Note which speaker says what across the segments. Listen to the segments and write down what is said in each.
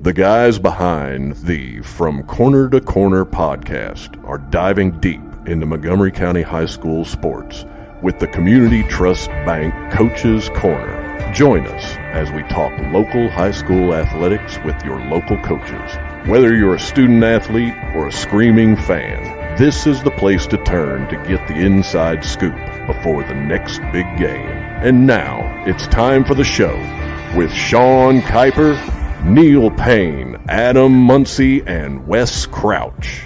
Speaker 1: The guys behind the From Corner to Corner podcast are diving deep into Montgomery County High School sports with the Community Trust Bank Coaches Corner. Join us as we talk local high school athletics with your local coaches. Whether you're a student athlete or a screaming fan, this is the place to turn to get the inside scoop before the next big game. And now it's time for the show with Sean Kiper, Neil Payne, Adam Muncy, and Wes Crouch.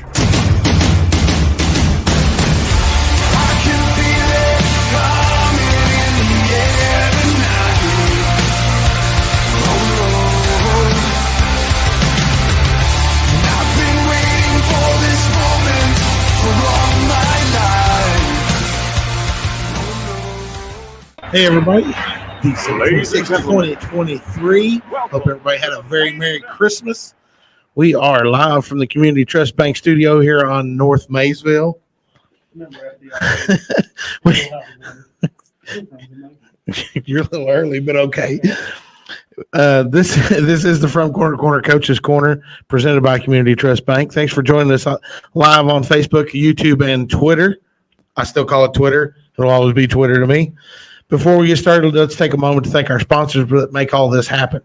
Speaker 2: Hey everybody, December 2023. Hope everybody had a very Merry Christmas. We are live from the Community Trust Bank studio here on North Maysville. You're a little early, but okay. This is the From Corner to Corner Coaches Corner presented by Community Trust Bank. Thanks for joining us live on Facebook, YouTube, and Twitter. I still call it Twitter. It'll always be Twitter to me. Before we get started, let's take a moment to thank our sponsors that make all this happen.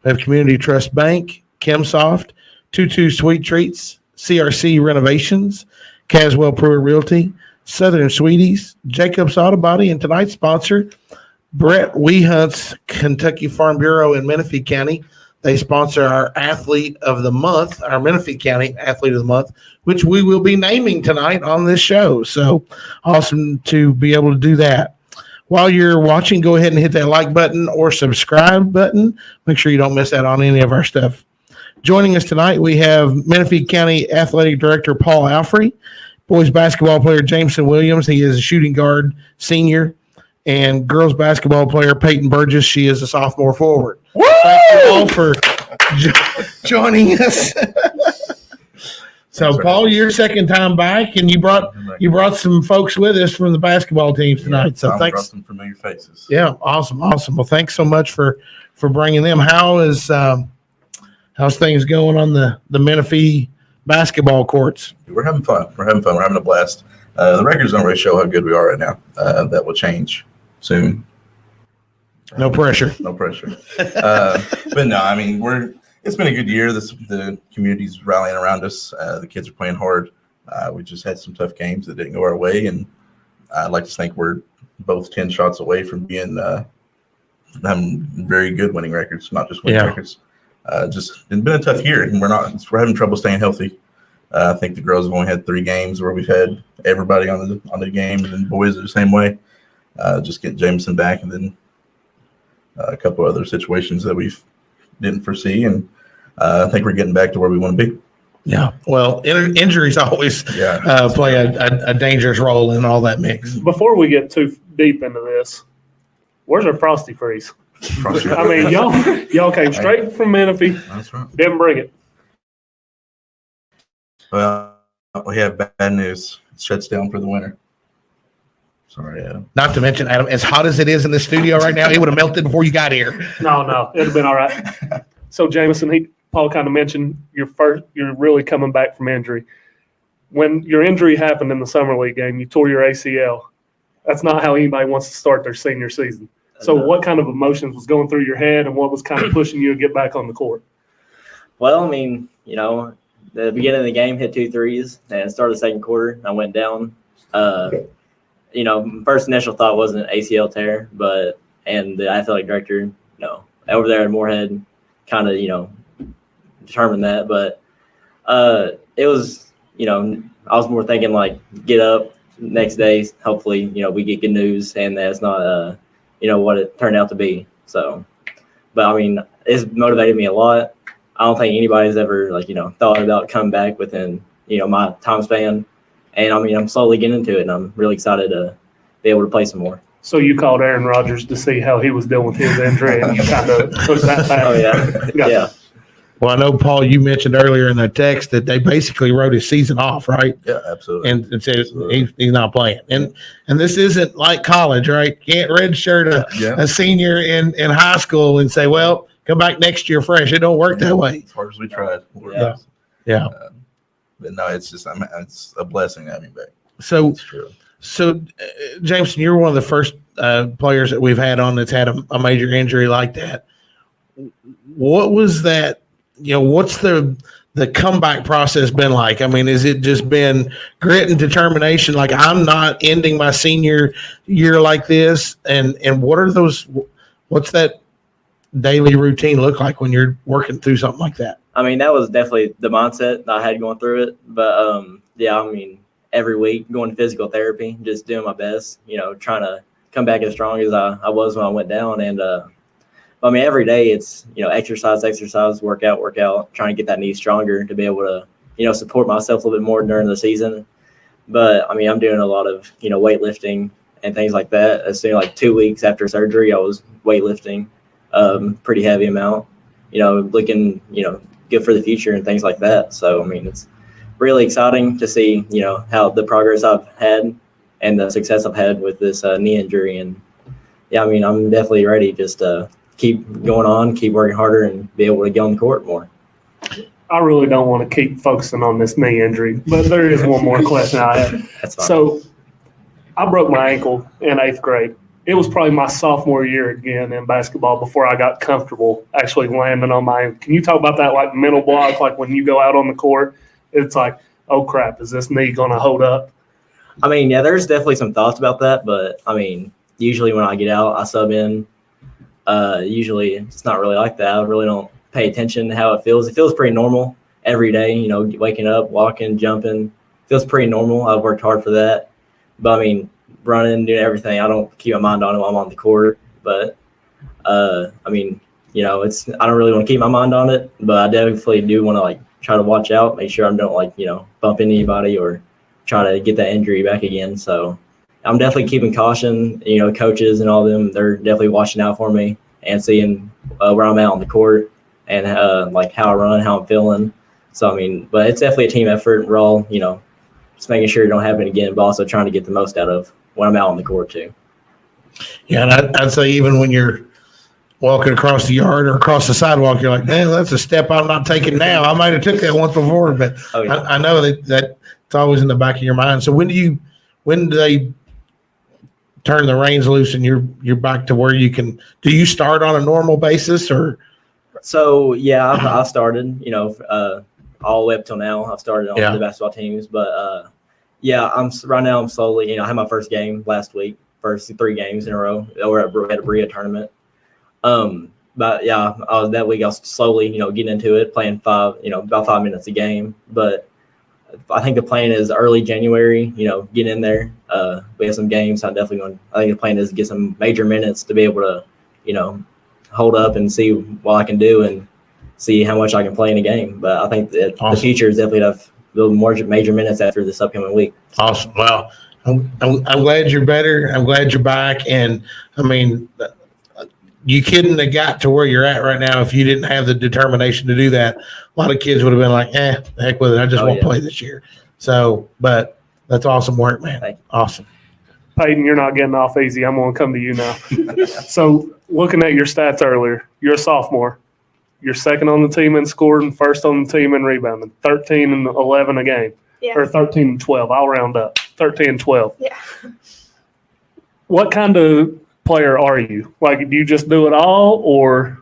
Speaker 2: We have Community Trust Bank, Chemsoft, 22 Sweet Treats, CRC Renovations, Caswell Pruitt Realty, Southern Sweeties, Jacobs Auto Body, and tonight's sponsor, Brett Wehunt's Kentucky Farm Bureau in Menifee County. They sponsor our Athlete of the Month, our Menifee County Athlete of the Month, which we will be naming tonight on this show. So awesome to be able to do that. While you're watching, go ahead and hit that like button or subscribe button. Make sure you don't miss out on any of our stuff. Joining us tonight, we have Menifee County Athletic Director Paul Alfrey, boys basketball player Jameson Williams. He is a shooting guard senior, and girls basketball player Payton Burgess. She is a sophomore forward. Woo! Thank you all for joining us. So, right. Paul, your second time back, and you brought some folks with us from the basketball teams tonight. So thanks.
Speaker 3: Brought some familiar faces.
Speaker 2: Yeah, awesome. Well, thanks so much for bringing them. How's things going on the Menifee basketball courts?
Speaker 3: We're having fun. We're having a blast. The records don't really show how good we are right now. That will change soon.
Speaker 2: No pressure.
Speaker 3: No pressure. But no, I mean it's been a good year. The community's rallying around us. The kids are playing hard. We just had some tough games that didn't go our way, and I'd like to think we're both 10 shots away from being having very good winning records, not just winning records. It's been a tough year, and we're having trouble staying healthy. I think the girls have only had 3 games where we've had everybody on the game, and then boys are the same way. Just getting Jameson back, and then a couple other situations that we didn't foresee, and I think we're getting back to where we want to be.
Speaker 2: Yeah, well, injuries always play a dangerous role in all that mix.
Speaker 4: Before we get too deep into this, where's our Frosty Freeze? I mean, y'all came straight from Menifee.
Speaker 3: That's right.
Speaker 4: Didn't bring it.
Speaker 3: Well, we have bad news. It shuts down for the winter. Sorry, Adam.
Speaker 2: Not to mention, Adam, as hot as it is in the studio right now, it would have melted before you got here.
Speaker 4: No, it'd have been all right. So, Jameson, Paul kind of mentioned you're really coming back from injury. When your injury happened in the summer league game, you tore your ACL. That's not how anybody wants to start their senior season. So, what kind of emotions was going through your head, and what was kind of pushing you to get back on the court?
Speaker 5: Well, I mean, the beginning of the game hit 2 threes, and started the second quarter. I went down. First initial thought wasn't an ACL tear, and the athletic director, over there at Moorhead kind of, determined that. But it was, I was more thinking like get up next day. Hopefully, we get good news and that's not, what it turned out to be. So, but I mean, it's motivated me a lot. I don't think anybody's ever thought about coming back within, my time span. And I mean, I'm slowly getting into it, and I'm really excited to be able to play some more.
Speaker 4: So you called Aaron Rodgers to see how he was dealing with his injury, and you kind of pushed that back.
Speaker 5: Oh, yeah.
Speaker 4: Yeah.
Speaker 2: Well, I know, Paul, you mentioned earlier in the text that they basically wrote his season off, right?
Speaker 3: Yeah, absolutely.
Speaker 2: And said he's not playing. And this isn't like college, right? You can't redshirt a senior in high school and say, well, come back next year fresh. It don't work that way.
Speaker 3: As hard as we tried.
Speaker 2: Yeah.
Speaker 3: But no, it's just it's a blessing having back.
Speaker 2: So,
Speaker 3: It's true.
Speaker 2: Jameson, you're one of the first players that we've had on that's had a major injury like that. What was that? What's the comeback process been like? I mean, has it just been grit and determination? Like, I'm not ending my senior year like this. And what are those? What's that daily routine look like when you're working through something like that?
Speaker 5: I mean, that was definitely the mindset that I had going through it. But yeah, I mean, every week going to physical therapy, just doing my best, trying to come back as strong as I was when I went down. And I mean, every day it's, exercise, workout, trying to get that knee stronger to be able to, support myself a little bit more during the season. But I mean, I'm doing a lot of, weightlifting and things like that. As soon like 2 weeks after surgery, I was weightlifting pretty heavy amount, looking, good for the future and things like that. So, I mean, it's really exciting to see, how the progress I've had and the success I've had with this knee injury. And yeah, I mean, I'm definitely ready just to keep going on, keep working harder, and be able to get on the court more.
Speaker 4: I really don't want to keep focusing on this knee injury, but there is one more question I have.
Speaker 5: That's fine.
Speaker 4: So I broke my ankle in 8th grade. It was probably my sophomore year again in basketball before I got comfortable actually landing on my ankle. Can you talk about that, like mental block, like when you go out on the court, it's like, oh, crap, is this knee going to hold up?
Speaker 5: I mean, yeah, there's definitely some thoughts about that, but, I mean, usually when I get out, I sub in. Usually it's not really like that. I really don't pay attention to how it feels. It feels pretty normal every day, waking up, walking, jumping. It feels pretty normal. I've worked hard for that. But, I mean, running, doing everything, I don't keep my mind on it while I'm on the court. But, I mean, I don't really want to keep my mind on it, but I definitely do want to, try to watch out, make sure I don't, bump into anybody or try to get that injury back again. So I'm definitely keeping caution. Coaches and all of them, they're definitely watching out for me and seeing where I'm at on the court and how I run, how I'm feeling. So, I mean, but it's definitely a team effort. We're all, just making sure it don't happen again, but also trying to get the most out of when I'm out on the court too.
Speaker 2: Yeah, and I'd say even when you're walking across the yard or across the sidewalk, you're like, man, that's a step I'm not taking now. I might have took that once before, but
Speaker 5: Oh, yeah.
Speaker 2: I know that it's always in the back of your mind. So when do they turn the reins loose and you're back to where you can? Do you start on a normal basis or?
Speaker 5: So yeah, I've started. All the way up till now. I've started on the basketball teams, but yeah, I'm slowly. I had my first game last week, first 3 games in a row. We're at a Berea tournament. But yeah, that week I was slowly, getting into it, playing about 5 minutes a game. But I think the plan is early January, get in there. We have some games. I think the plan is to get some major minutes to be able to, hold up and see what I can do and see how much I can play in a game. But I think that the future is definitely to have a little more major minutes after this upcoming week.
Speaker 2: Awesome. Well, I'm glad you're better. I'm glad you're back. And I mean, you couldn't have got to where you're at right now if you didn't have the determination to do that. A lot of kids would have been like, the heck with it. I just won't play this year. So, but that's awesome work, man. Awesome.
Speaker 4: Payton, you're not getting off easy. I'm going to come to you now. So, looking at your stats earlier, you're a sophomore. You're second on the team in scoring, first on the team in rebounding, 13 and 11 a game.
Speaker 6: Yeah.
Speaker 4: Or 13 and 12. I'll round up. 13 and 12.
Speaker 6: Yeah.
Speaker 4: What kind of player are you? Do you just do it all, or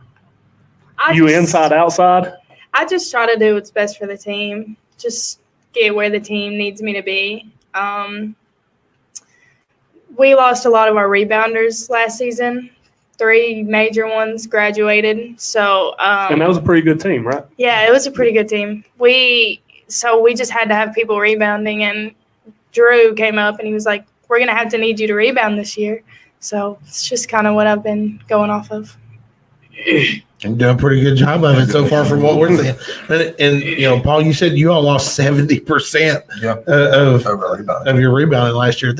Speaker 4: inside, outside?
Speaker 6: I just try to do what's best for the team. Just get where the team needs me to be. We lost a lot of our rebounders last season. 3 major ones graduated. So
Speaker 4: and that was a pretty good team, right?
Speaker 6: Yeah, it was a pretty good team. We just had to have people rebounding, and Drew came up and he was like, we're going to have to need you to rebound this year. So it's just kind of what I've been going off of.
Speaker 2: You're doing a pretty good job of it so far from what we're seeing. And Paul, you said you all lost 70% of your rebounding last year.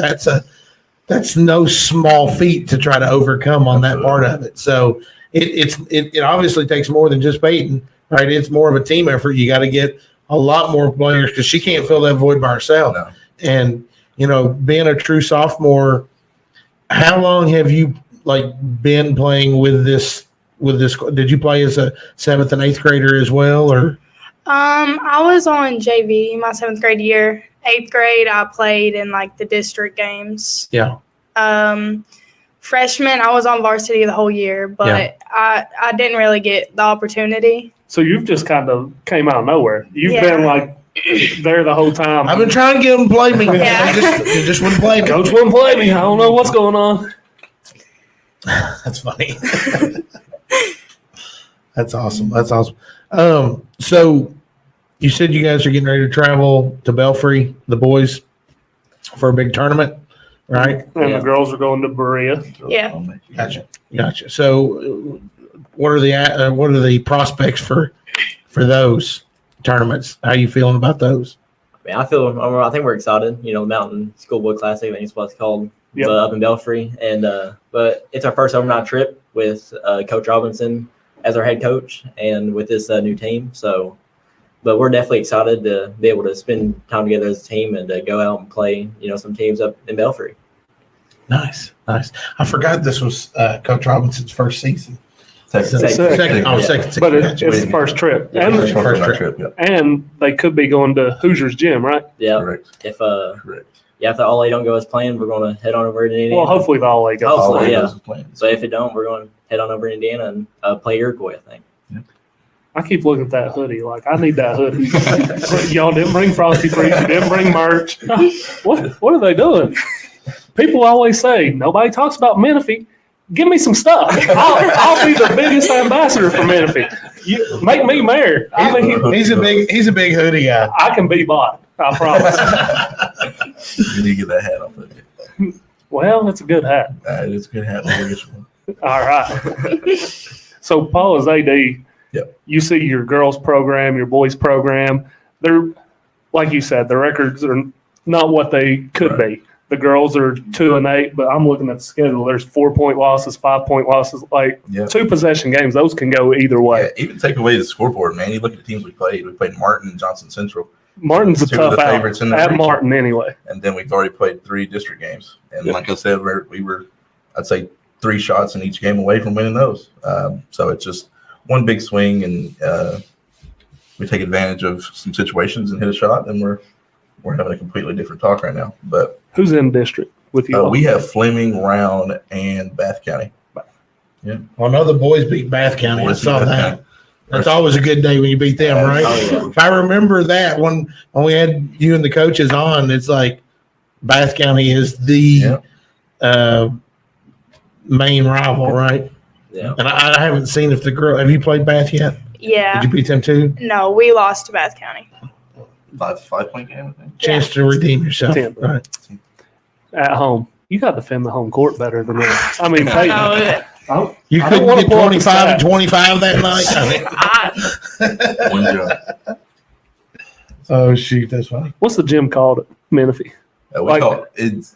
Speaker 2: That's no small feat to try to overcome on that part of it. So it obviously takes more than just Payton, right? It's more of a team effort. You got to get a lot more players because she can't fill that void by herself.
Speaker 3: No.
Speaker 2: And being a true sophomore, how long have you been playing with this with this? Did you play as a 7th and 8th grader as well, or?
Speaker 6: I was on JV my 7th grade year. 8th grade, I played in like the district games.
Speaker 2: Yeah.
Speaker 6: Freshman, I was on varsity the whole year, but I didn't really get the opportunity.
Speaker 4: So you've just kind of came out of nowhere. You've
Speaker 6: Yeah.
Speaker 4: been like there the whole time.
Speaker 2: I've been trying to get them to play me.
Speaker 6: Yeah.
Speaker 2: They just wouldn't play me.
Speaker 4: Coach wouldn't play me. I don't know what's going on.
Speaker 2: That's funny. That's awesome. So you said you guys are getting ready to travel to Belfry, the boys, for a big tournament, right?
Speaker 4: And
Speaker 5: Yeah.
Speaker 4: the girls are going to Berea.
Speaker 6: Yeah.
Speaker 2: Gotcha. So what are the prospects for those tournaments? How are you feeling about those?
Speaker 5: I think we're excited. You know, Mountain Schoolboy Classic, I think it's what it's called,
Speaker 4: Yep.
Speaker 5: up in Belfry. And but it's our first overnight trip with Coach Robinson as our head coach and with this new team. So, but we're definitely excited to be able to spend time together as a team and to go out and play, you know, some teams up in Belfry.
Speaker 2: Nice. I forgot this was Coach Robinson's first season.
Speaker 3: Second.
Speaker 2: Second.
Speaker 4: But it's the first trip.
Speaker 5: Yeah,
Speaker 4: And,
Speaker 2: first trip.
Speaker 3: Yeah.
Speaker 4: and they could be going to Hoosiers Gym, right?
Speaker 5: Yeah.
Speaker 3: Correct.
Speaker 5: If
Speaker 3: Correct.
Speaker 5: if the all A don't go as planned, we're going to head on over to Indiana.
Speaker 4: Well, hopefully the all-A goes.
Speaker 5: Hopefully,
Speaker 3: All
Speaker 5: yeah.
Speaker 3: those plans.
Speaker 5: So if it don't, we're going to head on over to Indiana and play Iroquois, I think.
Speaker 4: I keep looking at that hoodie. Like, I need that hoodie. Y'all didn't bring Frosty Freeze. You didn't bring merch. What are they doing? People always say, nobody talks about Menifee. Give me some stuff. I'll be the biggest ambassador for Menifee. You make me mayor. I mean,
Speaker 2: He's a big hoodie guy.
Speaker 4: I can be bought. I promise.
Speaker 3: You need to get that hat off of you.
Speaker 4: Well, it's a good hat.
Speaker 3: It's a good hat. We'll get you one.
Speaker 4: All right. So, Paul, as AD,
Speaker 3: Yep.
Speaker 4: you see your girls' program, your boys' program. They're, like you said, the records are not what they could be. The girls are 2-8, but I'm looking at the schedule. There's 4-point losses, 5-point losses, like
Speaker 3: Yeah.
Speaker 4: 2 possession games. Those can go either way.
Speaker 3: Yeah, even take away the scoreboard, man. You look at the teams we played. We played Martin and Johnson Central,
Speaker 4: Martin's a
Speaker 3: Two of
Speaker 4: tough
Speaker 3: the
Speaker 4: out
Speaker 3: favorites in the
Speaker 4: at
Speaker 3: region.
Speaker 4: Martin anyway.
Speaker 3: and then we've already played 3 district games. And
Speaker 4: Yeah.
Speaker 3: like I said, we were, I'd say, 3 shots in each game away from winning those. So it's just one big swing, and we take advantage of some situations and hit a shot, and we're having a completely different talk right now. But
Speaker 4: Who's in district with you? all?
Speaker 3: we have Fleming, Round, and Bath County.
Speaker 2: Well, I know the boys beat Bath County. I
Speaker 3: Boys beat
Speaker 2: saw
Speaker 3: Bath
Speaker 2: that.
Speaker 3: County.
Speaker 2: That's always a good day when you beat them, right?
Speaker 5: Oh, yeah.
Speaker 2: If I remember that when we had you and the coaches on, it's like Bath County is the main rival, right?
Speaker 5: Yeah.
Speaker 2: And I haven't seen if the girl. Have you played Bath yet?
Speaker 6: Yeah.
Speaker 2: Did you beat them too?
Speaker 6: No, we lost to Bath County.
Speaker 3: 5-point game, I think.
Speaker 2: Chance to redeem yourself,
Speaker 4: 10.
Speaker 2: right?
Speaker 4: At home. You got to defend the home court better than that. I mean, Payton.
Speaker 6: No,
Speaker 2: You
Speaker 4: I don't
Speaker 2: couldn't
Speaker 4: wanna
Speaker 2: get
Speaker 4: pull up the
Speaker 2: 25 and
Speaker 4: stat.
Speaker 2: 25 that night.
Speaker 3: One job.
Speaker 2: Oh shoot, that's funny.
Speaker 4: What's the gym called at Menifee?
Speaker 3: We
Speaker 4: Like-
Speaker 3: call it,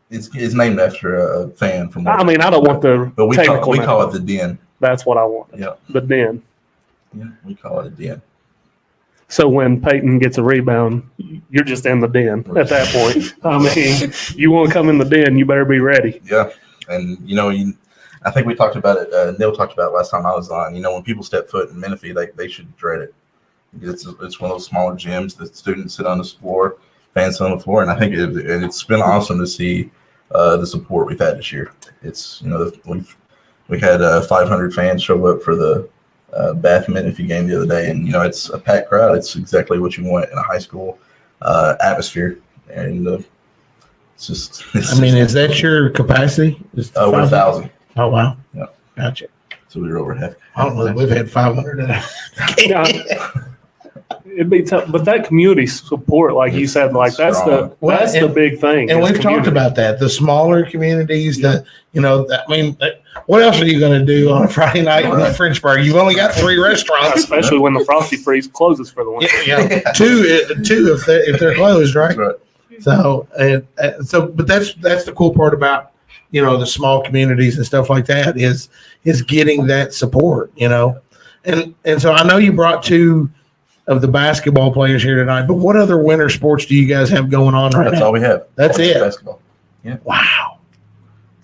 Speaker 3: it's named after a fan from.
Speaker 4: I mean, I don't want the
Speaker 3: but we
Speaker 4: technical name.
Speaker 3: call it the Den.
Speaker 4: That's what I want.
Speaker 3: Yeah,
Speaker 4: The Den.
Speaker 3: yeah, we call it a Den.
Speaker 4: So when Payton gets a rebound, you're just in the den at that point. I mean, you want to come in the den, you better be ready.
Speaker 3: Yeah, and I think we talked about it. Neil talked about it last time I was on. When people step foot in Menifee, they should dread it. It's one of those smaller gyms that students sit on the floor, fans sit on the floor, and I think it's been awesome to see the support we've had this year. It's we had 500 fans show up for the Bath Menifee game the other day, and it's a packed crowd. It's exactly what you want in a high school atmosphere, and it's just.
Speaker 2: I mean, is that your capacity? Is it
Speaker 3: Over
Speaker 2: 500?
Speaker 3: 1,000.
Speaker 2: Oh wow.
Speaker 3: Yeah.
Speaker 2: Gotcha.
Speaker 3: So we were over half.
Speaker 2: I don't know. We've had 500.
Speaker 4: Yeah. It'd be tough, but that community support, like you said, like that's
Speaker 3: strong.
Speaker 4: the big thing.
Speaker 2: And
Speaker 4: is
Speaker 2: we've talked
Speaker 4: community.
Speaker 2: about that. The smaller communities, what else are you going to do on a Friday night in Frenchburg? You've only got 3 restaurants.
Speaker 4: especially when the Frosty Freeze closes for the winter.
Speaker 2: Yeah, two if they're closed, right?
Speaker 3: That's right.
Speaker 2: So, but that's the cool part about the small communities and stuff like that is getting that support, and so I know you brought 2 of the basketball players here tonight, but what other winter sports do you guys have going on right
Speaker 3: That's
Speaker 2: now?
Speaker 3: all we have.
Speaker 2: That's it.
Speaker 3: Basketball.
Speaker 2: Wow.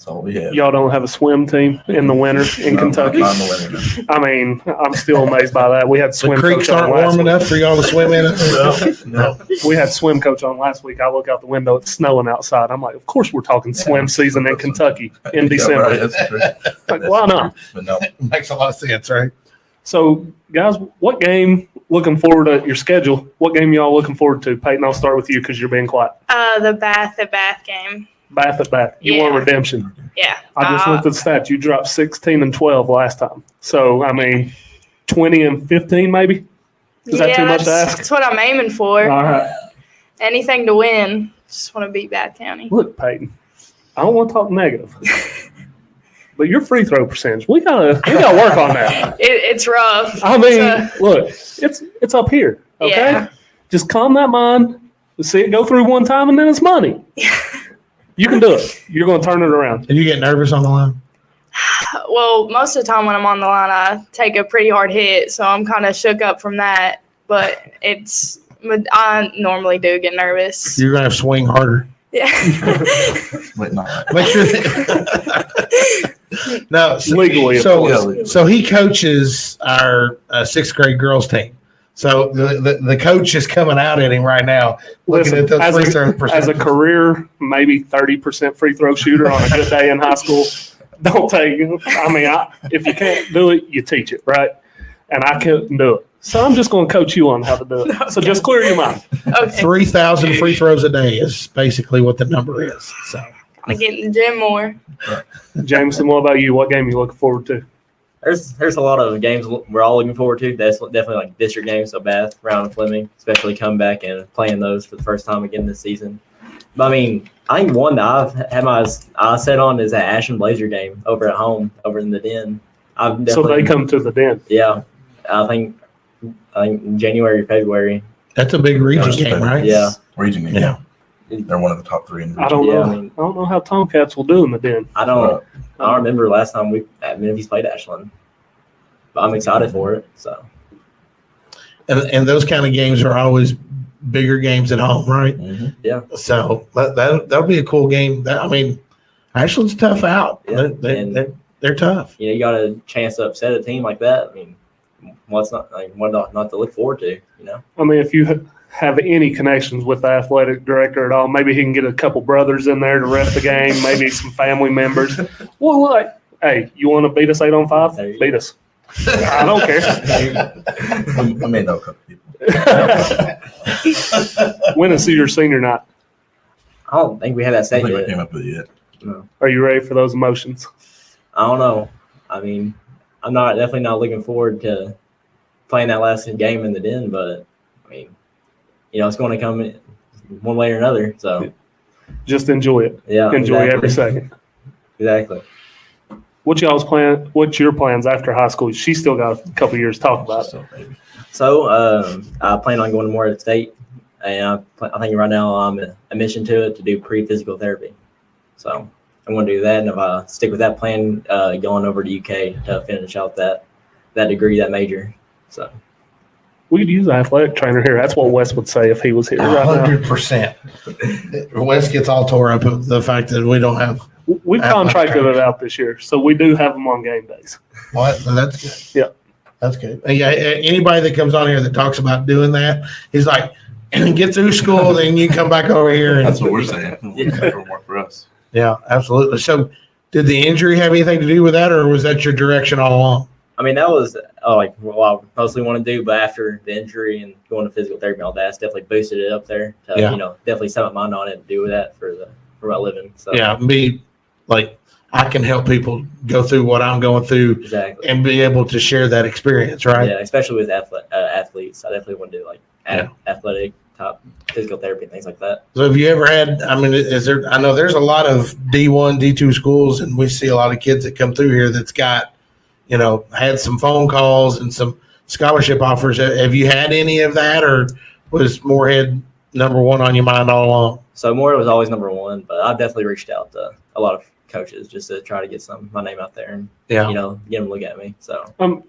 Speaker 3: That's all we have.
Speaker 4: Y'all don't have a swim team in the winter in Kentucky?
Speaker 3: Not in the winter, no.
Speaker 4: I mean, I'm still amazed by that. We had
Speaker 2: The
Speaker 4: swim
Speaker 2: creeks
Speaker 4: coach on
Speaker 2: aren't
Speaker 4: last
Speaker 2: warm
Speaker 4: week.
Speaker 2: enough for y'all to swim in.
Speaker 3: No.
Speaker 4: We had swim coach on last week. I look out the window, it's snowing outside. I'm like, of course we're talking swim season in Kentucky in
Speaker 3: Yeah,
Speaker 4: December.
Speaker 3: right, that's true.
Speaker 4: Like, why not?
Speaker 3: But no,
Speaker 2: Makes a lot of sense, right?
Speaker 4: So, guys, what game looking forward to your schedule? What game y'all looking forward to? Peyton, I'll start with you because you're being quiet.
Speaker 6: The Bath at Bath game.
Speaker 4: Bath at Bath. You
Speaker 6: Yeah.
Speaker 4: want redemption.
Speaker 6: Yeah.
Speaker 4: I just looked at the stats. You dropped 16 and 12 last time. So, I mean, 20 and 15 maybe? Is that too much to ask?
Speaker 6: That's what I'm aiming for.
Speaker 4: All right.
Speaker 6: Anything to win. Just want to beat Bath County.
Speaker 4: Look, Peyton, I don't want to talk negative. But your free throw percentage, we gotta work on that.
Speaker 6: It's rough.
Speaker 4: I mean,
Speaker 6: So,
Speaker 4: look, it's up here. Okay?
Speaker 6: Yeah.
Speaker 4: Just calm that mind. See it go through one time and then it's money. You can do it. You're gonna turn it around.
Speaker 2: And you get nervous on the line?
Speaker 6: well, most of the time when I'm on the line, I take a pretty hard hit, so I'm kind of shook up from that. But I normally do get nervous.
Speaker 2: You're gonna have to swing harder.
Speaker 6: Yeah.
Speaker 3: but no.
Speaker 2: Make sure. No,
Speaker 4: Legally, of
Speaker 2: so he coaches our sixth grade girls team. So the coach is coming out at him right now, looking
Speaker 4: Listen,
Speaker 2: at those free throw
Speaker 4: as a
Speaker 2: percentages.
Speaker 4: career, maybe 30% free throw shooter on a good day in high school, don't take it. I mean, if you can't do it, you teach it, right? And I couldn't do it. So I'm just going to coach you on how to do it. So just clear your mind.
Speaker 6: Okay.
Speaker 2: 3,000 free throws a day is basically what the number is. So
Speaker 6: I get in the gym more.
Speaker 4: Jameson, what about you? What game are you looking forward to?
Speaker 5: There's a lot of games we're all looking forward to. That's definitely like district games, so Bath, Brown, and Fleming, especially come back and playing those for the first time again this season. But I mean, I think one that I've had my eyes set on is that Ashland Blazer game over at home, over in the Den.
Speaker 4: So they come to the Den.
Speaker 5: Yeah, I think January, February.
Speaker 2: that's a big region game, right?
Speaker 5: Yeah.
Speaker 3: Region game.
Speaker 2: Yeah.
Speaker 3: They're one of the top 3 in the
Speaker 4: I
Speaker 3: region.
Speaker 4: don't know.
Speaker 5: I mean-
Speaker 4: I don't know how Tomcats will do in the Den.
Speaker 5: I don't remember last time we at Menifee's played Ashland, but I'm excited for it. So
Speaker 2: And those kind of games are always bigger games at home, right?
Speaker 3: Mhm.
Speaker 5: yeah,
Speaker 2: So that'll be a cool game. I mean, Ashland's tough out.
Speaker 5: Yeah,
Speaker 2: They're tough.
Speaker 5: you got a chance to upset a team like that. I mean, what not to look forward to? You know,
Speaker 4: I mean, if you have any connections with the athletic director at all, maybe he can get a couple brothers in there to ref the game, maybe some family members. Well, like, hey, you want to beat us 8-on-5?
Speaker 5: There you
Speaker 4: Beat us. I don't care.
Speaker 3: I may know a couple people.
Speaker 4: When is your senior night?
Speaker 5: I don't think we had that
Speaker 3: I
Speaker 5: set
Speaker 3: think we
Speaker 5: yet.
Speaker 3: came up with it yet.
Speaker 5: No.
Speaker 4: Are you ready for those emotions?
Speaker 5: I don't know. I mean, I'm definitely not looking forward to playing that last game in the Den, but I mean, it's going to come in one way or another. So
Speaker 4: Just enjoy it.
Speaker 5: yeah,
Speaker 4: Enjoy
Speaker 5: exactly.
Speaker 4: every second.
Speaker 5: Exactly.
Speaker 4: What's your plans after high school? She's still got a couple years to talk about it.
Speaker 3: So, baby.
Speaker 5: So I plan on going to more at state, and I think right now I'm admission to it to do pre-physical therapy. So I'm going to do that, and if I stick with that plan, going over to UK to finish out that degree, that major. So
Speaker 4: We could use an athletic trainer here. That's what Wes would say if he was here right now.
Speaker 2: 100%. Wes gets all tore up at the fact that we don't have.
Speaker 4: We've contracted it out this year, so we do have them on game days.
Speaker 2: What? That's good.
Speaker 4: Yeah.
Speaker 2: That's good. Yeah, anybody that comes on here that talks about doing that, he's like, get through school, then you come back over here. And,
Speaker 3: That's what we're saying. It'll work for us.
Speaker 2: yeah, absolutely. So did the injury have anything to do with that, or was that your direction all along?
Speaker 5: I mean, that was what I mostly want to do, but after the injury and going to physical therapy and all that, it's definitely boosted it up there to
Speaker 2: Yeah.
Speaker 5: definitely set my mind on it and do that for my living. So
Speaker 2: Yeah, be like, I can help people go through what I'm going through
Speaker 5: exactly.
Speaker 2: and be able to share that experience, right?
Speaker 5: Yeah, especially with athletes, I definitely want to do like
Speaker 2: Yeah.
Speaker 5: athletic top physical therapy and things like that.
Speaker 2: So have you ever had, I mean, is there, I know there's a lot of D1, D2 schools, and we see a lot of kids that come through here that's got, had some phone calls and some scholarship offers. Have you had any of that, or was Moorhead number one on your mind all along?
Speaker 5: So Moore was always number one, but I've definitely reached out to a lot of coaches just to try to get my name out there and
Speaker 2: Yeah.
Speaker 5: get them to look at me. So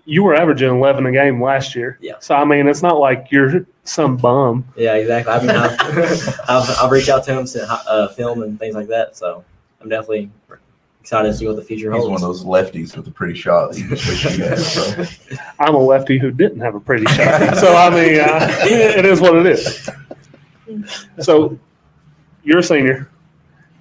Speaker 4: You were averaging 11 a game last year.
Speaker 5: Yeah.
Speaker 4: So, I mean, it's not like you're some bum.
Speaker 5: yeah, exactly. I mean, I've reached out to them to film and things like that. So I'm definitely excited to see what the future
Speaker 3: He's
Speaker 5: holds.
Speaker 3: one of those lefties with a pretty shot that you just wish you had. So.
Speaker 4: I'm a lefty who didn't have a pretty shot. So, I mean, it is what it is. So, you're a senior.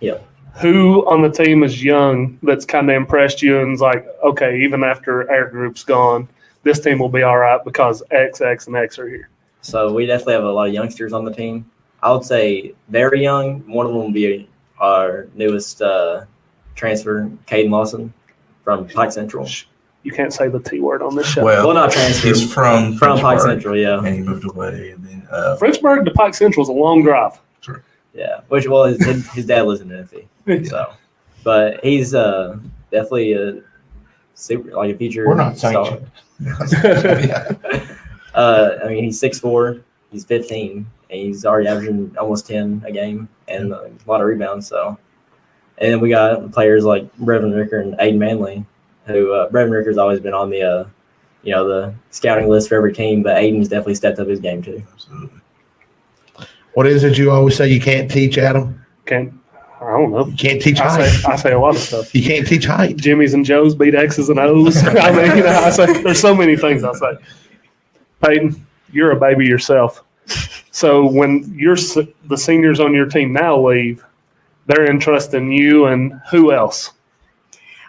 Speaker 5: Yep.
Speaker 4: Who on the team is young that's kind of impressed you and is like, okay, even after our group's gone, this team will be all right because X, X, and X are here?
Speaker 5: So we definitely have a lot of youngsters on the team. I would say very young. One of them will be our newest transfer, Caden Lawson from Pike Central.
Speaker 4: You can't say the T word on this show.
Speaker 3: Well,
Speaker 5: Not transfer.
Speaker 3: he's from
Speaker 5: Pike
Speaker 3: Frenchburg,
Speaker 5: Central, yeah.
Speaker 3: and he moved away. And then,
Speaker 4: Frenchburg to Pike Central is a long drive.
Speaker 5: Yeah, his dad lives in Menifee. So, but he's definitely a super, like a future.
Speaker 2: We're not
Speaker 5: star.
Speaker 2: sanctioned.
Speaker 5: I mean, he's 6'4", he's 15, and he's already averaging almost 10 a game and a lot of rebounds. So, and then we got players like Brevin Ricker and Aiden Manley, who Brevin Ricker's always been on the the scouting list for every team, but Aiden's definitely stepped up his game too.
Speaker 3: Absolutely.
Speaker 2: What is it you always say you can't teach, Adam?
Speaker 4: I don't know.
Speaker 2: You can't teach height.
Speaker 4: I say a lot of stuff.
Speaker 2: You can't teach height.
Speaker 4: Jimmy's and Joe's beat X's and O's. I mean, I say there's so many things I say. Payton, you're a baby yourself. So when the seniors on your team now leave, they're entrusting you and who else?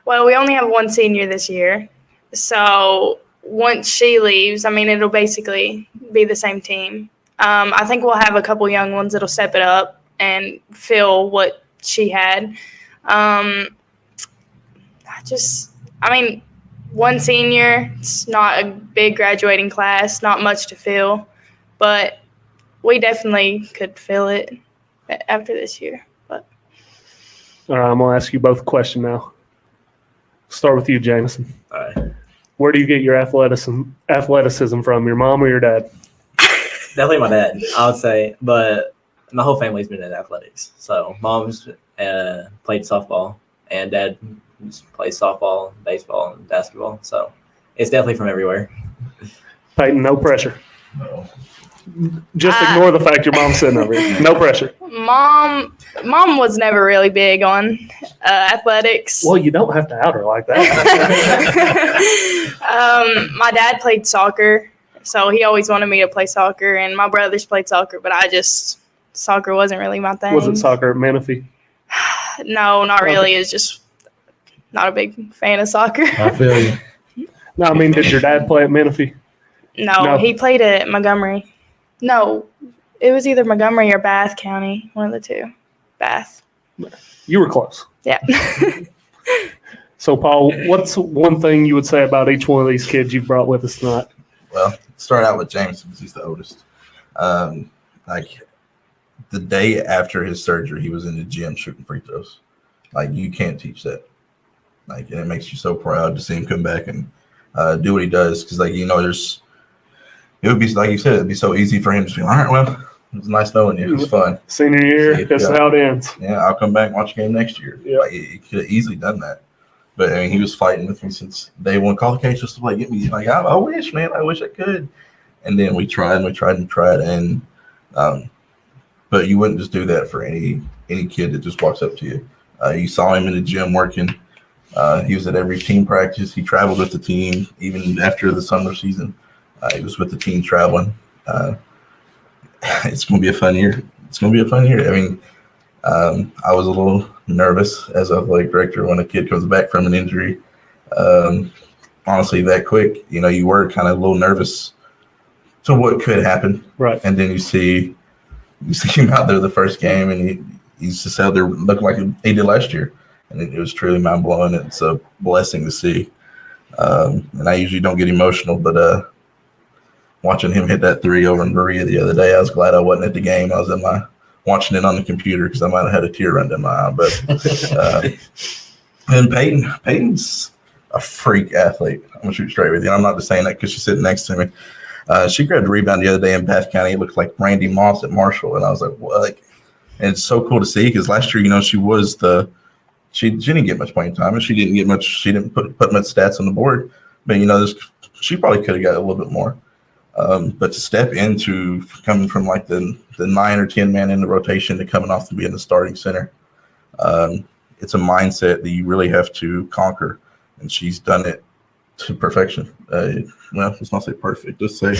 Speaker 6: Well, we only have one senior this year. So once she leaves, I mean, it'll basically be the same team. I think we'll have a couple young ones that'll step it up and fill what she had. One senior, it's not a big graduating class, not much to fill, but we definitely could fill it after this year. But
Speaker 4: All right, I'm going to ask you both a question now. Start with you, Jameson.
Speaker 5: All right.
Speaker 4: Where do you get your athleticism from, your mom or your dad?
Speaker 5: Definitely my dad, I would say, but my whole family's been in athletics. So mom's played softball, and dad plays softball, baseball, and basketball. So it's definitely from everywhere.
Speaker 4: Payton, no pressure.
Speaker 3: No.
Speaker 4: Just ignore the fact your mom's sitting over here. No pressure.
Speaker 6: Mom was never really big on athletics.
Speaker 4: Well, you don't have to out her like that.
Speaker 6: My dad played soccer, so he always wanted me to play soccer, and my brothers played soccer, but soccer wasn't really my thing.
Speaker 4: Was it soccer at Menifee?
Speaker 6: No, not really. It's just not a big fan of soccer.
Speaker 2: I feel you.
Speaker 4: No, I mean, did your dad play at Menifee?
Speaker 6: No, he played at Montgomery. No, it was either Montgomery or Bath County, one of the two. Bath.
Speaker 4: You were close.
Speaker 6: Yeah.
Speaker 4: So, Paul, what's one thing you would say about each one of these kids you've brought with us tonight?
Speaker 3: Well, start out with Jameson because he's the oldest. Like the day after his surgery, he was in the gym shooting free throws. Like you can't teach that. Like, and it makes you so proud to see him come back and do what he does. Because, like, it would be, like you said, it'd be so easy for him to be, all right, well, it was nice knowing you. It was fun.
Speaker 4: Senior year, that's how it ends.
Speaker 3: Yeah, I'll come back and watch a game next year.
Speaker 4: Yeah.
Speaker 3: Like, he could have easily done that. But, I mean, he was fighting with me since day one. Qualifications to, like, get me, like, I wish, man, I wish I could. And then we tried. And, but you wouldn't just do that for any kid that just walks up to you. You saw him in the gym working. He was at every team practice. He traveled with the team, even after the summer season. He was with the team traveling. It's going to be a fun year. I mean, I was a little nervous as an athletic director when a kid comes back from an injury. Honestly, that quick, you were kind of a little nervous to what could happen.
Speaker 4: Right.
Speaker 3: And then you see him out there the first game, and he's just out there looking like he did last year. And it was truly mind-blowing. It's a blessing to see. And I usually don't get emotional, but watching him hit that three over in Berea the other day, I was glad I wasn't at the game. I was watching it on the computer because I might have had a tear run down my eye. But and Payton's a freak athlete. I'm going to shoot straight with you. I'm not just saying that because she's sitting next to me. She grabbed a rebound the other day in Bath County. It looked like Randy Moss at Marshall. And I was like, what? And it's so cool to see because last year, she was she didn't get much playing time, and she didn't put much stats on the board. But, she probably could have got a little bit more. But to step into coming from like the 9 or 10 man in the rotation to coming off to being the starting center, it's a mindset that you really have to conquer, and she's done it to perfection. Well, let's not say perfect. Let's say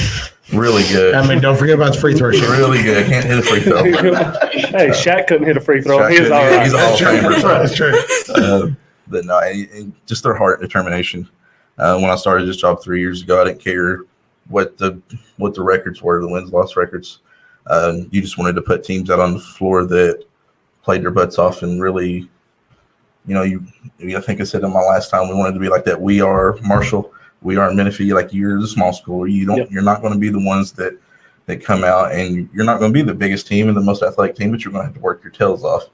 Speaker 3: really good.
Speaker 2: I mean, don't forget about the free throw shot.
Speaker 3: Really good. Can't hit a free throw.
Speaker 4: Hey, Shaq couldn't hit a free throw.
Speaker 3: Shaq
Speaker 4: He was all right.
Speaker 3: He's a Hall of Famer.
Speaker 2: That's true.
Speaker 3: But no, and just their heart and determination. When I started this job 3 years ago, I didn't care what the records were, the wins-loss records. You just wanted to put teams out on the floor that played their butts off and really, I think I said in my last time, we wanted to be like that. We are Marshall. We are Menifee. Like, you're the small school. You're not going to be the ones that come out, and you're not going to be the biggest team and the most athletic team, but you're going to have to work your tails off.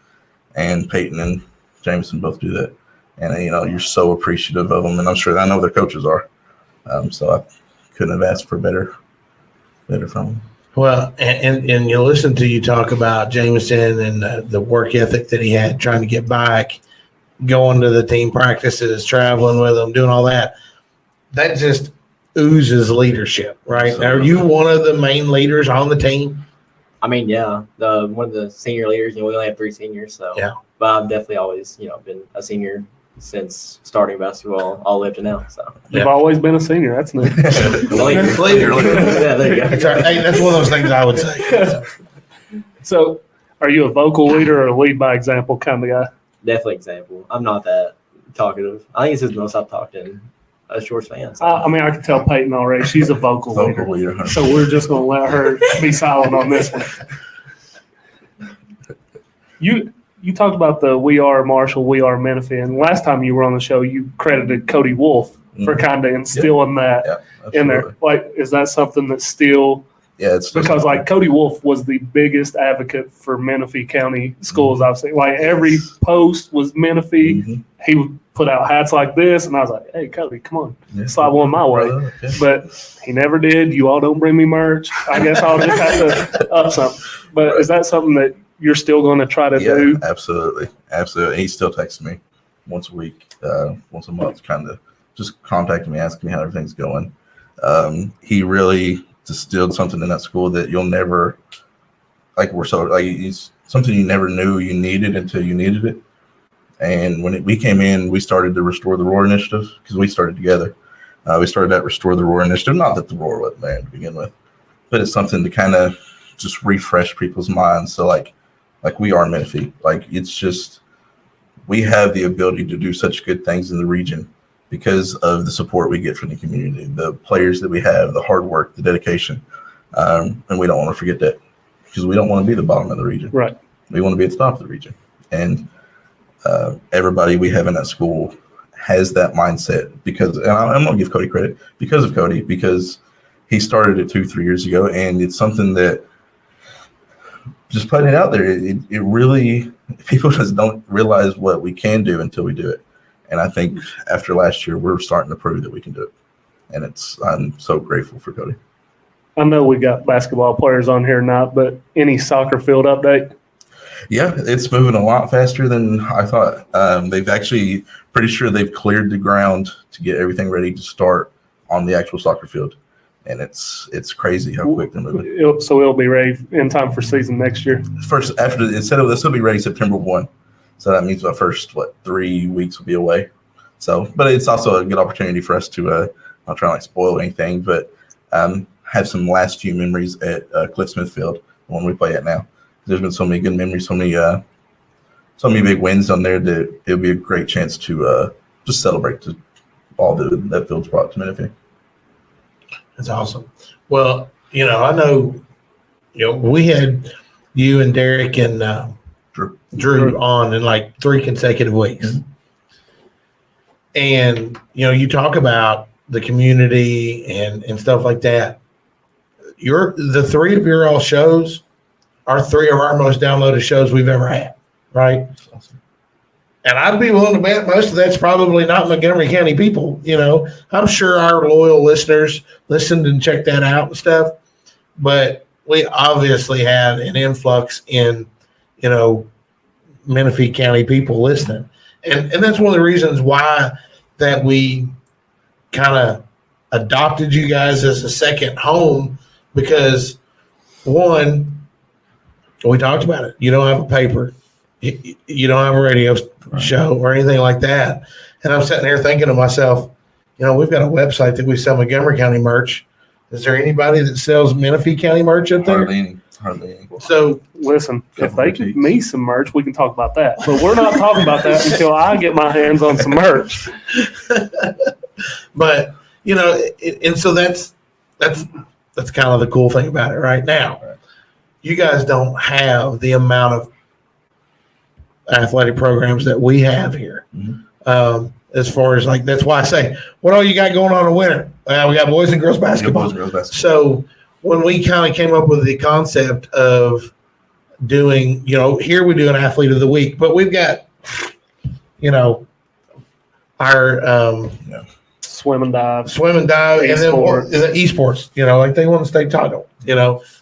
Speaker 3: And Payton and Jameson both do that. And, you're so appreciative of them. And I know their coaches are. So I couldn't have asked for better from them.
Speaker 2: Well, and you listen to you talk about Jameson and the work ethic that he had trying to get back, going to the team practices, traveling with them, doing all that. That just oozes leadership, right?
Speaker 3: So,
Speaker 2: are you one of the main leaders on the team?
Speaker 5: I mean, yeah, one of the senior leaders. We only have 3 seniors, so
Speaker 2: Yeah.
Speaker 5: But I've definitely always, been a senior since starting basketball all the way up to now. So
Speaker 4: You've always been a senior. That's nice.
Speaker 2: Leader.
Speaker 5: Yeah, there you go.
Speaker 2: That's one of those things I would say.
Speaker 4: So, are you a vocal leader or a lead by example kind of guy?
Speaker 5: Definitely example. I'm not that talkative. I think it's just the most I've talked in a short span. So.
Speaker 4: I can tell Payton already. She's a vocal leader. So we're just going to let her be silent on this one. You talked about the We Are Marshall, We Are Menifee, and last time you were on the show, you credited Cody Wolf for kind of instilling that in there. Like, is that something that's still it's because like Cody Wolf was the biggest advocate for Menifee County schools I've seen. Like every post was Menifee. He would put out hats like this, and I was like, "Hey, Cody, come on, slide one my way." But he never did. You all don't bring me merch. I guess I'll just have to up something. But is that something that you're still going to try to do?
Speaker 3: Absolutely. He still texts me once a week, once a month, kind of just contacting me, asking me how everything's going. He really distilled something in that school that you'll never it's something you never knew you needed until you needed it. And when we came in, we started the Restore the Roar initiative because we started together. We started that Restore the Roar initiative. Not that the Roar wasn't there to begin with, but it's something to kind of just refresh people's minds. So like we are Menifee. Like, it's just, we have the ability to do such good things in the region because of the support we get from the community, the players that we have, the hard work, the dedication. And we don't want to forget that because we don't want to be the bottom of the region.
Speaker 4: Right.
Speaker 3: We want to be at the top of the region. And everybody we have in that school has that mindset because, and I'm going to give Cody credit because of Cody, because he started it 2-3 years ago. And it's something that, just putting it out there, it really, people just don't realize what we can do until we do it. And I think after last year, we're starting to prove that we can do it. And I'm so grateful for Cody.
Speaker 4: I know we got basketball players on here now, but any soccer field update?
Speaker 3: Yeah, it's moving a lot faster than I thought. They've actually, pretty sure they've cleared the ground to get everything ready to start on the actual soccer field. And it's crazy how quick they're moving.
Speaker 4: So it'll be ready in time for season next year.
Speaker 3: This will be ready September 1. So that means my first 3 weeks will be away. So, but it's also a good opportunity for us to not try to spoil anything, but have some last few memories at Cliff Smith Field, the one we play at now. There's been so many good memories, so many big wins on there that it'll be a great chance to just celebrate all that field's brought to Menifee.
Speaker 2: That's awesome. Well, I know, we had you and Derek and Drew on in like 3 consecutive weeks. Mm-hmm. And, you talk about the community and stuff like that. The 3 of your all shows are 3 of our most downloaded shows we've ever had, right? That's awesome. And I'd be willing to bet most of that's probably not Montgomery County people. I'm sure our loyal listeners listened and checked that out and stuff. But we obviously had an influx in, Menifee County people listening. And that's one of the reasons why that we kind of adopted you guys as a second home, because one, we talked about it. You don't have a paper. you don't have a radio show or anything like that. And I'm sitting here thinking to myself, we've got a website that we sell Montgomery County merch. Is there anybody that sells Menifee County merch up there?
Speaker 3: Hardly any.
Speaker 2: So
Speaker 4: listen, if they give me some merch, we can talk about that. But we're not talking about that until I get my hands on some merch.
Speaker 2: But and so that's kind of the cool thing about it right now.
Speaker 3: Right.
Speaker 2: You guys don't have the amount of athletic programs that we have here.
Speaker 3: Mm-hmm.
Speaker 2: As far as that's why I say, what all you got going on in the winter? We got boys and girls basketball. So when we kind of came up with the concept of doing, here we do an athlete of the week, but we've got, our
Speaker 4: swim and dive,
Speaker 2: and then esports, like they won the state title,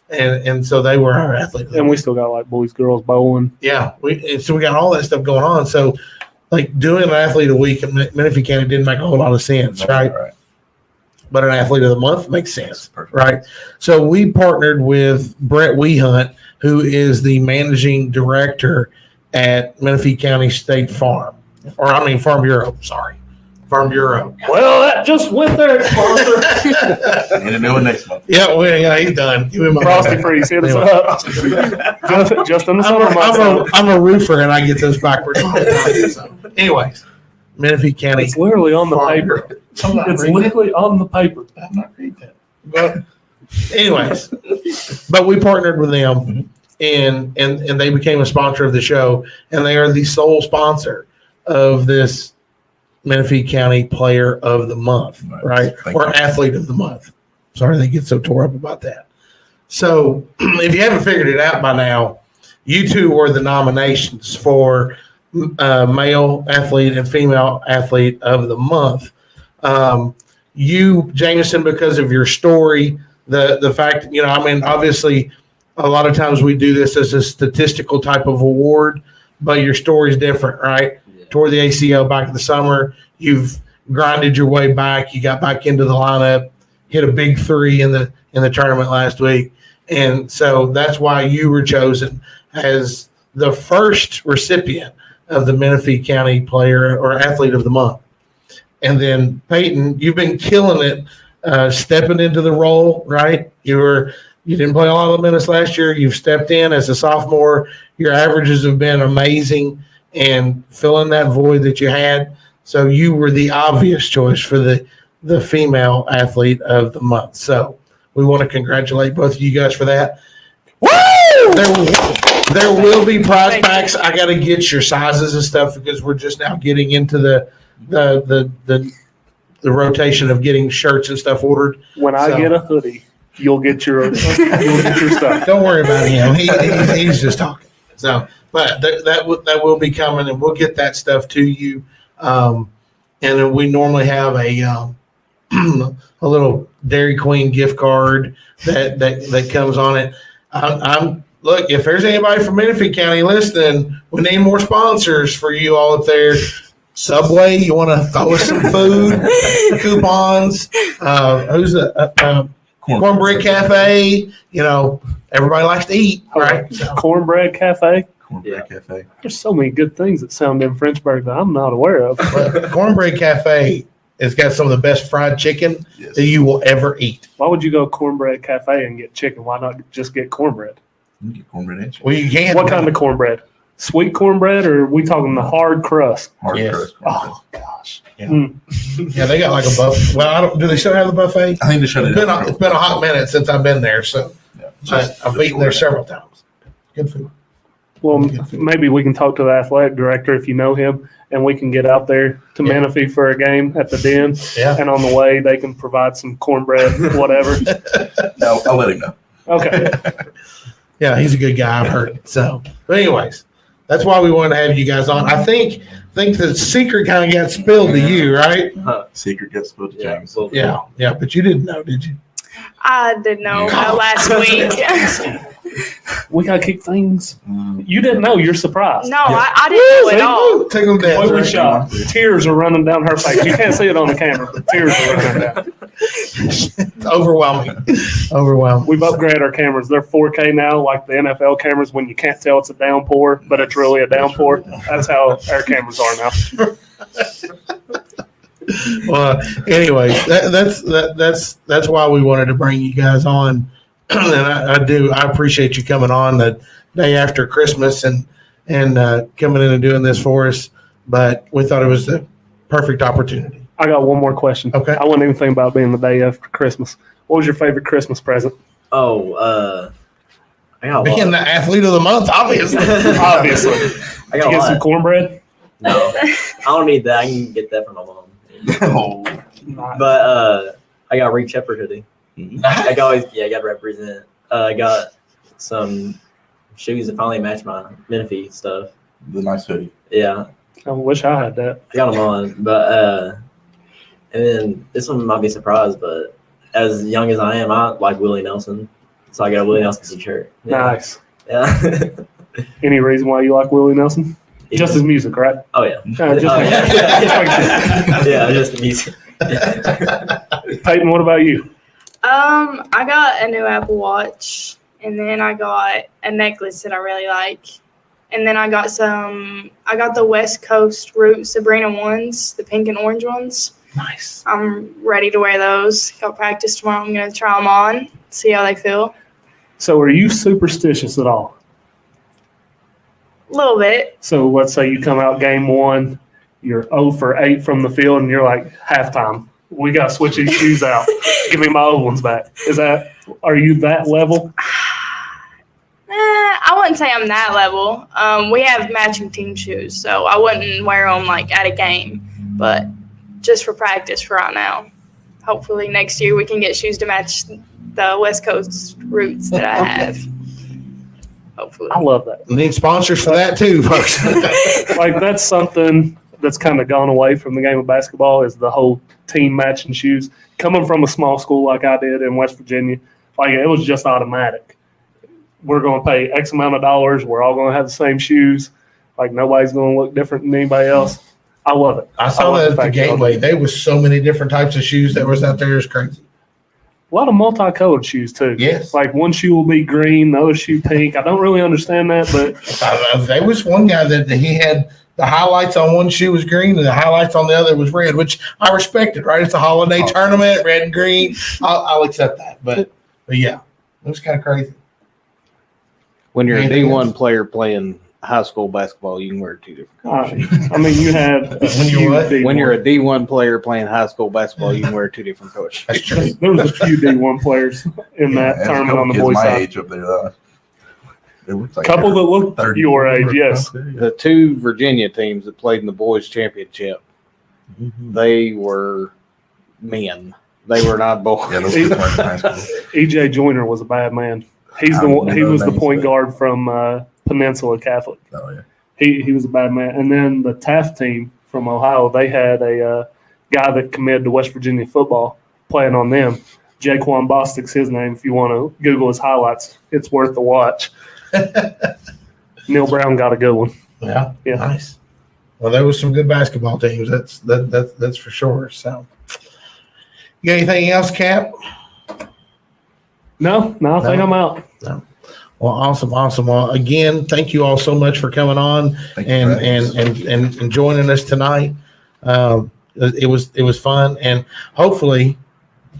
Speaker 2: and so they were our athlete.
Speaker 4: And we still got boys, girls bowling.
Speaker 2: Yeah, so we got all that stuff going on. So doing an athlete of the week in Menifee County didn't make a whole lot of sense, right? But an athlete of the month makes sense, right? So we partnered with Brett Wehunt, who is the managing director at Menifee County State Farm, Farm Bureau. Sorry, Farm Bureau.
Speaker 4: Well, that just went there, sponsor.
Speaker 3: And a new one next month.
Speaker 2: Yeah, he's done. Give him a
Speaker 4: Frosty Freeze, hit us up. just in the summer months.
Speaker 2: I'm a roofer, and I get those backwards all the time. So, anyways, Menifee County.
Speaker 4: It's literally on the paper. It's literally on the paper.
Speaker 2: I'm not reading that. But anyways, but we partnered with them, and they became a sponsor of the show, and they are the sole sponsor of this Menifee County Player of the Month, right? Or Athlete of the Month. Sorry, they get so tore up about that. So if you haven't figured it out by now, you two were the nominations for male athlete and female athlete of the month. You, Jameson, because of your story, the fact, obviously a lot of times we do this as a statistical type of award, but your story is different, right? Yeah. Tore the ACL back in the summer. You've grinded your way back. You got back into the lineup, hit a big 3 in the tournament last week. And so that's why you were chosen as the first recipient of the Menifee County Player or Athlete of the Month. And then Payton, you've been killing it, stepping into the role, right? You didn't play a lot of minutes last year. You've stepped in as a sophomore. Your averages have been amazing and filling that void that you had. So you were the obvious choice for the female athlete of the month. So we want to congratulate both of you guys for that. Woo! There will be prize packs. I got to get your sizes and stuff because we're just now getting into the rotation of getting shirts and stuff ordered.
Speaker 4: When I get a hoodie, you'll get your stuff.
Speaker 2: Don't worry about him. He's just talking. So, but that will be coming, and we'll get that stuff to you. And then we normally have a little Dairy Queen gift card that comes on it. Look, if there's anybody from Menifee County listening, we need more sponsors for you all up there. Subway, you want to throw us some food, coupons. Who's the Cornbread Cafe? Everybody likes to eat, right? So.
Speaker 4: Cornbread Cafe.
Speaker 3: Cornbread Cafe.
Speaker 4: There's so many good things that sound in Frenchburg that I'm not aware of.
Speaker 2: But Cornbread Cafe has got some of the best fried chicken that you will ever eat.
Speaker 4: Why would you go Cornbread Cafe and get chicken? Why not just get cornbread?
Speaker 3: You can get cornbread and chicken.
Speaker 2: Well, you can.
Speaker 4: What kind of cornbread? Sweet cornbread, or are we talking the hard crust?
Speaker 3: Hard crust.
Speaker 4: Oh gosh.
Speaker 2: Yeah. Yeah, they got like a buffet. Well, do they still have the buffet?
Speaker 3: I think they shut it down.
Speaker 2: It's been a hot minute since I've been there, so I've eaten there several times. Good food.
Speaker 4: Well, maybe we can talk to the athletic director if you know him, and we can get out there to Menifee for a game at the Den.
Speaker 2: Yeah.
Speaker 4: And on the way, they can provide some cornbread, whatever.
Speaker 3: No, I'll let him know.
Speaker 4: Okay.
Speaker 2: Yeah, he's a good guy, I've heard. So, but anyways, that's why we wanted to have you guys on. I think the secret kind of got spilled to you, right?
Speaker 3: Secret got spilled to James.
Speaker 2: Yeah, but you didn't know, did you?
Speaker 6: I didn't know last week.
Speaker 4: We got to keep things. You didn't know. You're surprised.
Speaker 6: No, I didn't know at all.
Speaker 2: Take them down.
Speaker 4: Completely shocked. Tears are running down her face. You can't see it on the camera, but tears are running down.
Speaker 2: It's overwhelming.
Speaker 4: We've upgraded our cameras. They're 4K now, like the NFL cameras when you can't tell it's a downpour, but it's really a downpour. That's how our cameras are now.
Speaker 2: Well, anyway, that's why we wanted to bring you guys on. And I appreciate you coming on the day after Christmas and coming in and doing this for us. But we thought it was the perfect opportunity.
Speaker 4: I got one more question.
Speaker 2: Okay.
Speaker 4: I wasn't even thinking about being the day after Christmas. What was your favorite Christmas present?
Speaker 5: Oh, I got a
Speaker 2: Being the
Speaker 5: lot.
Speaker 2: athlete of the month, obviously.
Speaker 4: Obviously.
Speaker 5: I
Speaker 4: Did
Speaker 5: got
Speaker 4: you
Speaker 5: a
Speaker 4: get some
Speaker 5: lot.
Speaker 4: cornbread?
Speaker 5: No, I don't need that. I can get that from my mom.
Speaker 3: Oh,
Speaker 5: But I got a Reed Shepherd hoodie. I got to represent. I got some shoes that finally match my Menifee stuff.
Speaker 3: the nice hoodie.
Speaker 5: Yeah,
Speaker 4: I wish I had that.
Speaker 5: I got them on. But and then this one might be a surprise, but as young as I am, I like Willie Nelson, so I got a Willie Nelson t-shirt. Yeah.
Speaker 4: Nice.
Speaker 5: Yeah.
Speaker 4: Any reason why you like Willie Nelson? Just his music, right?
Speaker 5: Oh yeah.
Speaker 4: Just
Speaker 5: Oh,
Speaker 4: make
Speaker 5: yeah.
Speaker 4: sure.
Speaker 5: Yeah, just the music.
Speaker 4: Payton, what about you?
Speaker 6: I got a new Apple Watch, and then I got a necklace that I really like. And then I got the West Coast Root Sabrina ones, the pink and orange ones.
Speaker 2: Nice.
Speaker 6: I'm ready to wear those. Got practice tomorrow. I'm going to try them on, see how they feel.
Speaker 4: So are you superstitious at all?
Speaker 6: A little bit.
Speaker 4: So let's say you come out game one, you're 0 for 8 from the field, and you're like, halftime, we got to switch these shoes out. Give me my old ones back. Are you that level?
Speaker 6: I wouldn't say I'm that level. We have matching team shoes, so I wouldn't wear them like at a game, but just for practice for right now. Hopefully next year we can get shoes to match the West Coast roots that I have. Hopefully.
Speaker 4: I love that.
Speaker 2: Need sponsors for that too, folks.
Speaker 4: Like that's something that's kind of gone away from the game of basketball is the whole team matching shoes. Coming from a small school like I did in West Virginia, like it was just automatic. We're going to pay X amount of dollars. We're all going to have the same shoes. Like nobody's going to look different than anybody else. I love it.
Speaker 2: I saw
Speaker 4: love
Speaker 2: that
Speaker 4: the
Speaker 2: at the
Speaker 4: fact that
Speaker 2: gateway. There was so many different types of shoes that was out there. It's crazy.
Speaker 4: A lot of multicolored shoes too.
Speaker 2: Yes.
Speaker 4: Like one shoe will be green, the other shoe pink. I don't really understand that, but
Speaker 2: There was one guy that he had the highlights on one shoe was green and the highlights on the other was red, which I respected, right? It's a holiday tournament, red and green. I'll accept that. But yeah, it was kind of crazy.
Speaker 7: When you're a
Speaker 2: Anything
Speaker 7: D1
Speaker 2: else?
Speaker 7: player playing high school basketball, you can wear two different color shoes.
Speaker 4: I mean, you had
Speaker 2: When you're what?
Speaker 7: When you're a D1 player playing high school basketball, you can wear two different color shoes.
Speaker 2: That's true.
Speaker 4: there was a few D1 players in that
Speaker 3: There's a
Speaker 4: tournament
Speaker 3: couple
Speaker 4: on the
Speaker 3: kids
Speaker 4: boys'
Speaker 3: my
Speaker 4: side.
Speaker 3: age up there, though. It looks like
Speaker 4: Couple that looked
Speaker 3: 30.
Speaker 4: your age, yes.
Speaker 7: The two Virginia teams that played in the boys' championship, they were men. They were not boys.
Speaker 3: Yeah, those kids weren't in high school.
Speaker 4: EJ Joyner was a bad man. He was the point guard from Peninsula Catholic.
Speaker 3: Oh, yeah.
Speaker 4: He was a bad man. And then the Taft team from Ohio, they had a guy that committed to West Virginia football playing on them. Jaquan Bostic's his name. If you want to Google his highlights, it's worth the watch. Neil Brown got a good one.
Speaker 2: Yeah.
Speaker 4: Yeah.
Speaker 2: Nice. Well, there was some good basketball teams. That's for sure. So, you got anything else, Cap?
Speaker 4: No, I think I'm out.
Speaker 2: Well, awesome. Well, again, thank you all so much for coming on
Speaker 3: Thank you for having us.
Speaker 2: and joining us tonight. It was fun, and hopefully,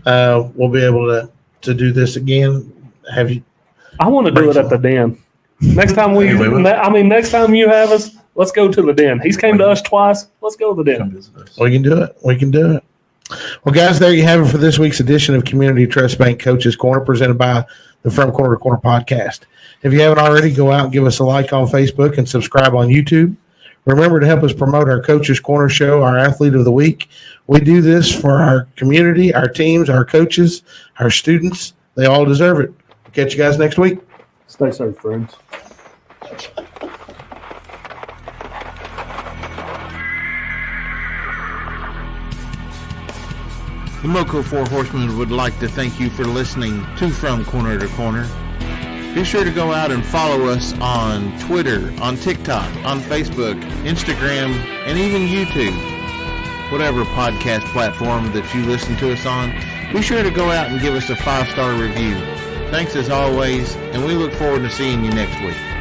Speaker 2: we'll be able to do this again. Have you?
Speaker 4: I want to do it at the Den. Next time next time you have us, let's go to the Den. He's came to us twice. Let's go to the Den.
Speaker 3: Come visit us.
Speaker 2: We can do it. Well, guys, there you have it for this week's edition of Community Trust Bank Coaches Corner, presented by the From Corner to Corner podcast. If you haven't already, go out and give us a like on Facebook and subscribe on YouTube. Remember to help us promote our Coaches Corner show, our Athlete of the Week. We do this for our community, our teams, our coaches, our students. They all deserve it. Catch you guys next week.
Speaker 4: Stay safe, friends.
Speaker 8: The Moco Four Horsemen would like to thank you for listening to From Corner to Corner. Be sure to go out and follow us on Twitter, on TikTok, on Facebook, Instagram, and even YouTube. Whatever podcast platform that you listen to us on, Be sure to go out and give us a 5-star review. Thanks as always, and we look forward to seeing you next week.